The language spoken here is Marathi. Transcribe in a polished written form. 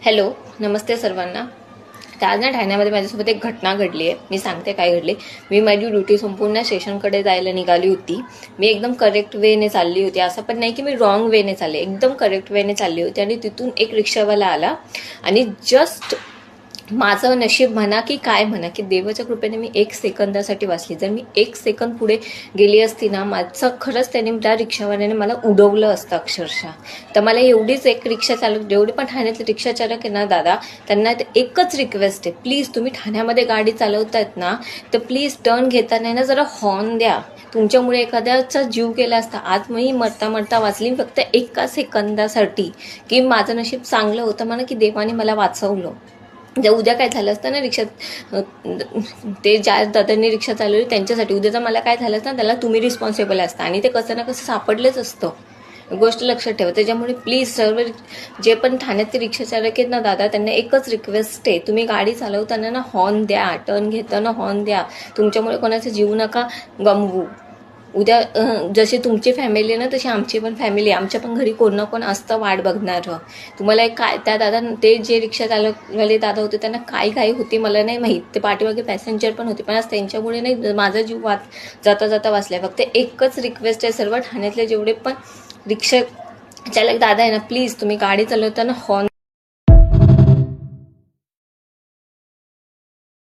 हॅलो, नमस्ते सर्वांना. तर आज ना ठाण्यामध्ये माझ्यासोबत एक घटना घडली आहे. मी सांगते काय घडली. मी माझी ड्युटी संपूर्ण ना स्टेशनकडे जायला निघाली होती. मी एकदम करेक्ट वेने चालली होती. असं पण नाही की मी रॉंग वेने चालले, एकदम करेक्ट वेने चालली होती. आणि तिथून एक रिक्षावाला आला आणि जस्ट माझं नशीब म्हणा की काय म्हणा की देवाच्या कृपेने मी 1 सेकंदासाठी वाचली. जर मी 1 सेकंद पुढे गेली असती ना, माझं खरंच त्याने त्या रिक्षावाल्याने मला उडवलं असतं अक्षरशः. तर मला एवढीच एक रिक्षा चालक, जेवढे पण ठाण्यातले रिक्षा चालक आहे ना दादा, त्यांना एकच रिक्वेस्ट आहे, प्लीज तुम्ही ठाण्यामध्ये गाडी चालवतायत ना, तर प्लीज टर्न घेताना ना जरा हॉर्न द्या. तुमच्यामुळे एखाद्याचा जीव गेला असता. आज मी मरता मरता वाचली फक्त 1 सेकंदासाठी, की माझं नशीब चांगलं होतं म्हणा की देवाने मला वाचवलं. जर उद्या काय झालं असतं ना रिक्षात, ते ज्या दादांनी रिक्षा चालवली त्यांच्यासाठी उद्याचं मला काय झालं असतं, त्याला तुम्ही रिस्पॉन्सिबल असता आणि ते कसं ना कसं सापडलेच असतं. गोष्ट लक्षात ठेवा. त्याच्यामुळे प्लीज सर्व जे पण ठाण्यातले रिक्षा चालक आहेत ना दादा, त्यांना एकच रिक्वेस्ट आहे, तुम्ही गाडी चालवताना ना हॉर्न द्या, टर्न घेताना हॉर्न द्या. तुमच्यामुळे कोणाचा जीव नका गमवू. उद्या जशी तुमची फॅमिली आहे ना, तशी आमची पण फॅमिली, आमच्या पण घरी कोण ना कोण असतं वाट बघणारं. तुम्हाला एक काय त्या दादा, ते जे रिक्षा चालकवाले दादा होते त्यांना काय घाई होती मला नाही माहीत. ते पाठीमागे पॅसेंजर पण होते, पण आज त्यांच्यामुळे नाही माझा जीव जाता जाता वाचला. फक्त एकच रिक्वेस्ट आहे, सर्व ठाण्यातले जेवढे पण रिक्षा चालक दादा आहे ना, प्लीज तुम्ही गाडी चालवताना हॉर्न